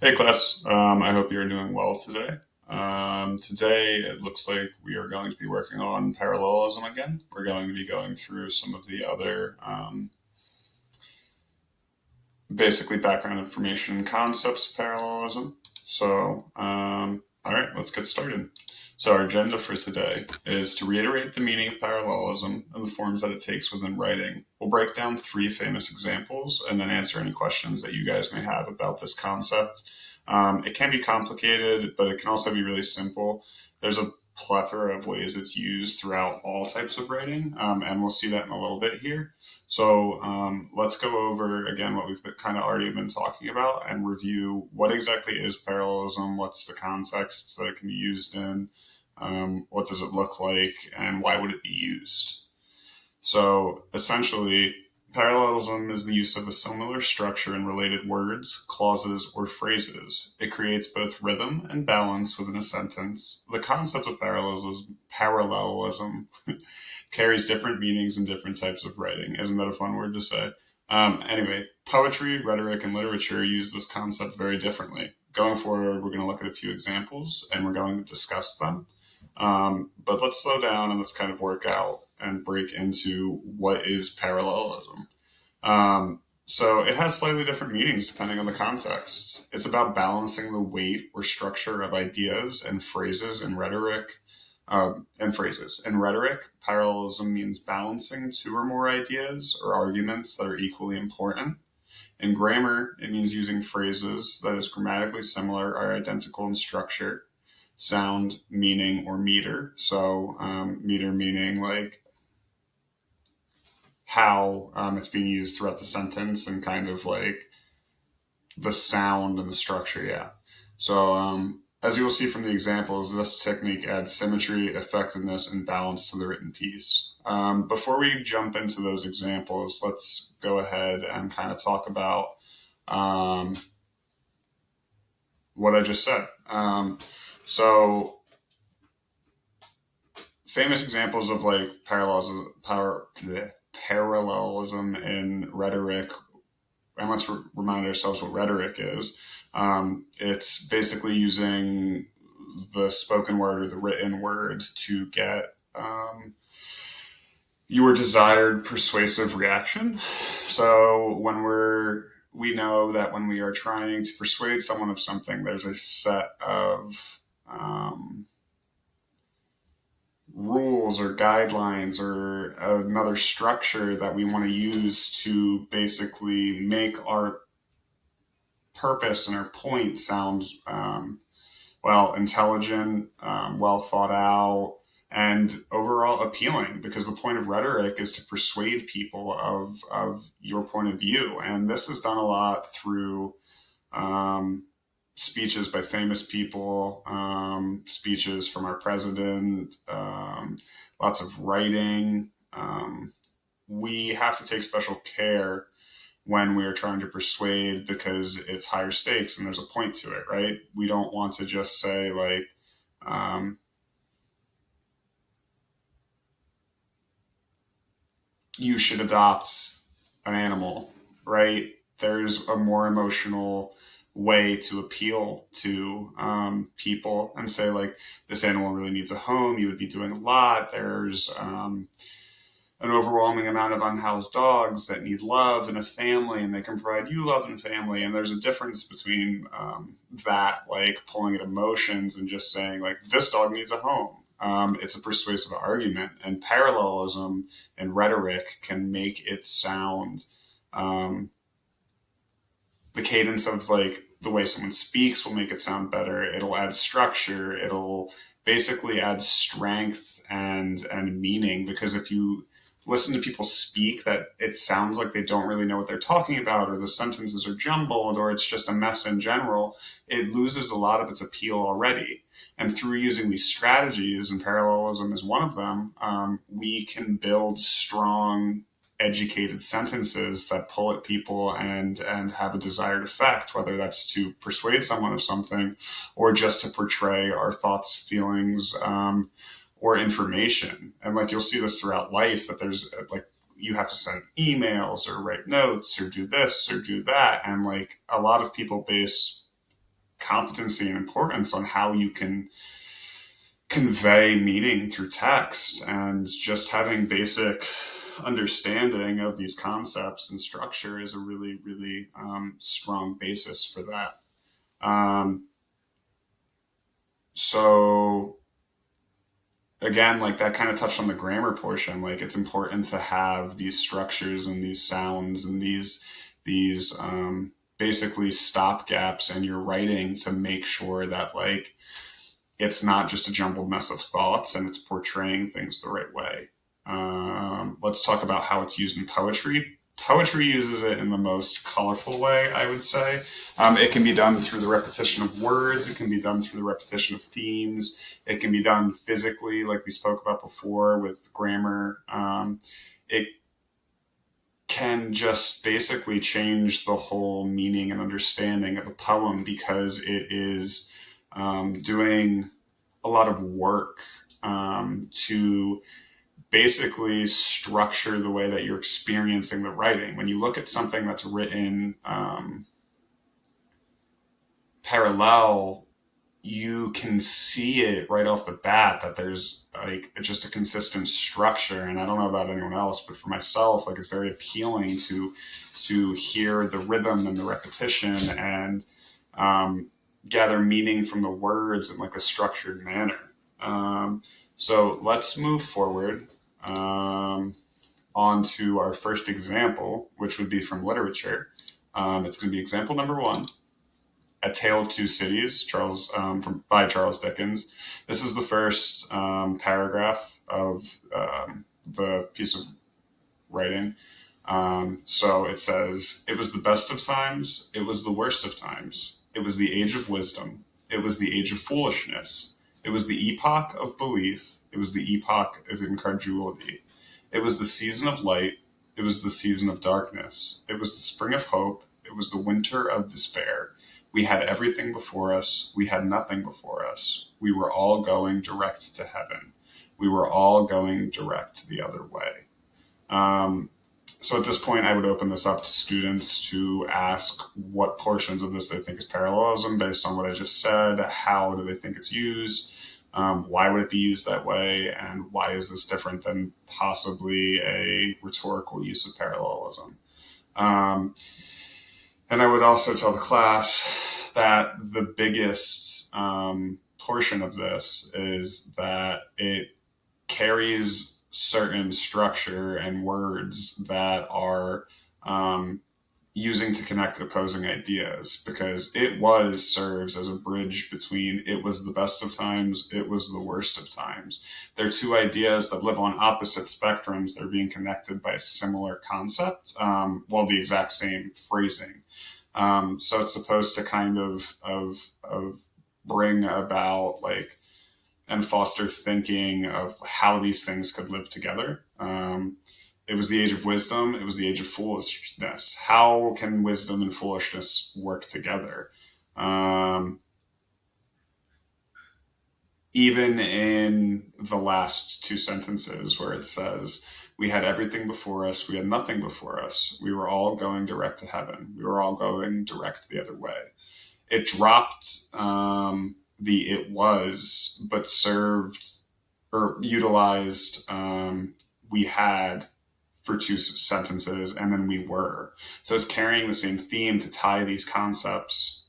Hey class, I hope you're doing well today. Today it looks like we are going to be working on parallelism again. We're going to be going through some of the other basically background information and concepts of parallelism. All right, let's get started. So our agenda for today is to reiterate the meaning of parallelism and the forms that it takes within writing. We'll break down three famous examples and then answer any questions that you guys may have about this concept. It can be complicated, but it can also be really simple. There's a plethora of ways it's used throughout all types of writing, and we'll see that in a little bit here. So let's go over again what we've kind of already been talking about and review what exactly is parallelism, what's the context that it can be used in, what does it look like, and why would it be used. So essentially, parallelism is the use of a similar structure in related words, clauses, or phrases. It creates both rhythm and balance within a sentence. The concept of parallelism carries different meanings in different types of writing. Isn't that a fun word to say? Anyway, poetry, rhetoric, and literature use this concept very differently. Going forward, we're going to look at a few examples and we're going to discuss them. But let's slow down and let's kind of work out and break into what is parallelism. So it has slightly different meanings depending on the context. It's about balancing the weight or structure of ideas and phrases in rhetoric. In rhetoric, parallelism means balancing two or more ideas or arguments that are equally important. In grammar, it means using phrases that is grammatically similar or identical in structure, sound, meaning, or meter. So meter meaning like how it's being used throughout the sentence and kind of like the sound and the structure, yeah. So as you will see from the examples, this technique adds symmetry, effectiveness, and balance to the written piece. Before we jump into those examples, let's go ahead and kind of talk about what I just said. So famous examples of like parallelism in rhetoric, and let's remind ourselves what rhetoric is. It's basically using the spoken word or the written word to get your desired persuasive reaction. So we know that when we are trying to persuade someone of something, there's a set of rules or guidelines or another structure that we want to use to basically make our purpose and our point sound intelligent, well thought out, and overall appealing, because the point of rhetoric is to persuade people of your point of view. And this is done a lot through speeches by famous people, speeches from our president, lots of writing. We have to take special care when we are trying to persuade because it's higher stakes and there's a point to it, right? We don't want to just say like, you should adopt an animal, right? There's a more emotional way to appeal to people and say like, this animal really needs a home. You would be doing a lot. There's an overwhelming amount of unhoused dogs that need love and a family, and they can provide you love and family. And there's a difference between that, like pulling at emotions and just saying like, this dog needs a home. It's a persuasive argument, and parallelism and rhetoric can make it sound, the cadence of like the way someone speaks will make it sound better. It'll add structure. It'll basically add strength and meaning, because if you listen to people speak that it sounds like they don't really know what they're talking about, or the sentences are jumbled, or it's just a mess in general, it loses a lot of its appeal already. And through using these strategies, and parallelism is one of them, we can build strong, educated sentences that pull at people and have a desired effect, whether that's to persuade someone of something or just to portray our thoughts, feelings, or information. And like you'll see this throughout life, that there's like you have to send emails or write notes or do this or do that, and like a lot of people base competency and importance on how you can convey meaning through text, and just having basic understanding of these concepts and structure is a really, really strong basis for that. So again, like that kind of touched on the grammar portion. Like it's important to have these structures and these sounds and these basically stop gaps in your writing to make sure that like it's not just a jumbled mess of thoughts and it's portraying things the right way. Let's talk about how it's used in poetry. Poetry uses it in the most colorful way, I would say. It can be done through the repetition of words. It can be done through the repetition of themes. It can be done physically, like we spoke about before with grammar. It can just basically change the whole meaning and understanding of a poem because it is doing a lot of work to basically structure the way that you're experiencing the writing. When you look at something that's written parallel, you can see it right off the bat that there's like just a consistent structure. And I don't know about anyone else, but for myself, like it's very appealing to hear the rhythm and the repetition and gather meaning from the words in like a structured manner. So let's move forward on to our first example, which would be from literature. It's going to be example number 1, A Tale of Two Cities, by Charles Dickens. This is the first paragraph of the piece of writing. So it says, "It was the best of times, it was the worst of times. It was the age of wisdom, it was the age of foolishness. It was the epoch of belief, it was the epoch of incredulity. It was the season of light, it was the season of darkness. It was the spring of hope, it was the winter of despair. We had everything before us, we had nothing before us. We were all going direct to heaven. We were all going direct the other way." So at this point, I would open this up to students to ask what portions of this they think is parallelism based on what I just said. How do they think it's used? Why would it be used that way? And why is this different than possibly a rhetorical use of parallelism? And I would also tell the class that the biggest portion of this is that it carries certain structure and words that are using to connect opposing ideas, because it serves as a bridge between it was the best of times, it was the worst of times. They're two ideas that live on opposite spectrums. They're being connected by a similar concept, well, the exact same phrasing. So it's supposed to kind of bring about like and foster thinking of how these things could live together. It was the age of wisdom. It was the age of foolishness. How can wisdom and foolishness work together? Even in the last 2 sentences where it says, "We had everything before us, we had nothing before us. We were all going direct to heaven. We were all going direct the other way." It dropped the "it was," but served or utilized "we had" for 2 sentences, and then "we were." So it's carrying the same theme to tie these concepts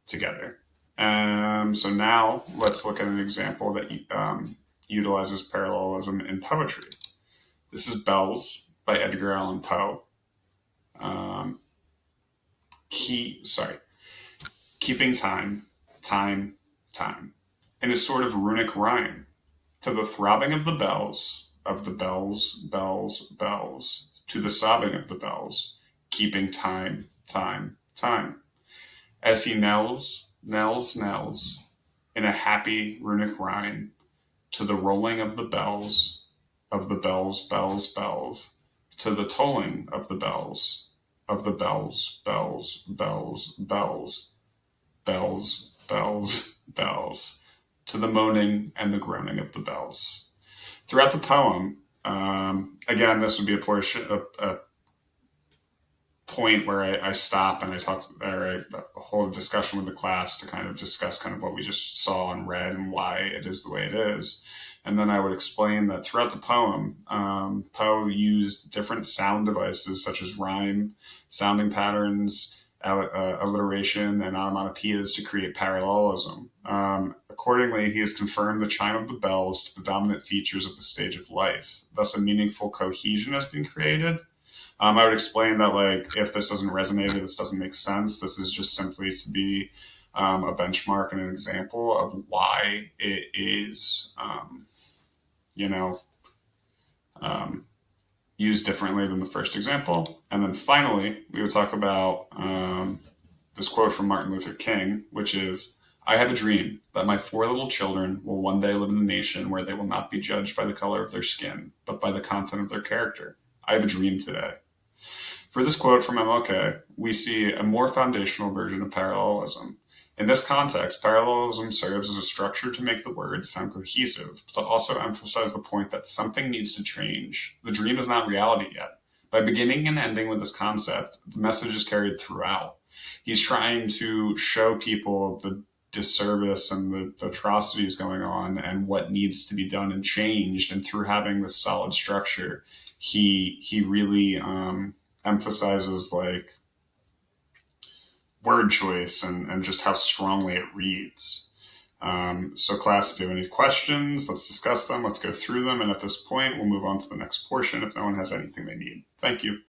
together. So now let's look at an example that utilizes parallelism in poetry. This is Bells by Edgar Allan Poe. Keeping time, time, time, in a sort of runic rhyme, to the throbbing of the bells, bells, bells, to the sobbing of the bells, keeping time, time, time, as he knells, knells, knells, in a happy runic rhyme, to the rolling of the bells, bells, bells, to the tolling of the bells, bells, bells, bells, bells, bells, to the moaning and the groaning of the bells. Throughout the poem, again, this would be a portion of point where I stop and I hold a discussion with the class to kind of discuss kind of what we just saw and read and why it is the way it is. And then I would explain that throughout the poem, Poe used different sound devices such as rhyme, sounding patterns, alliteration, and onomatopoeias to create parallelism. Accordingly, he has confirmed the chime of the bells to the dominant features of the stage of life. Thus, a meaningful cohesion has been created. I would explain that, like, if this doesn't resonate or this doesn't make sense, this is just simply to be a benchmark and an example of why it is, used differently than the first example. And then finally, we would talk about this quote from Martin Luther King, which is, "I have a dream that my 4 little children will one day live in a nation where they will not be judged by the color of their skin, but by the content of their character. I have a dream today." For this quote from MLK, we see a more foundational version of parallelism. In this context, parallelism serves as a structure to make the words sound cohesive, but to also emphasize the point that something needs to change. The dream is not reality yet. By beginning and ending with this concept, the message is carried throughout. He's trying to show people the disservice and the atrocities going on and what needs to be done and changed. And through having this solid structure, he really emphasizes like word choice and just how strongly it reads. So class, if you have any questions, let's discuss them. Let's go through them. And at this point, we'll move on to the next portion if no one has anything they need. Thank you.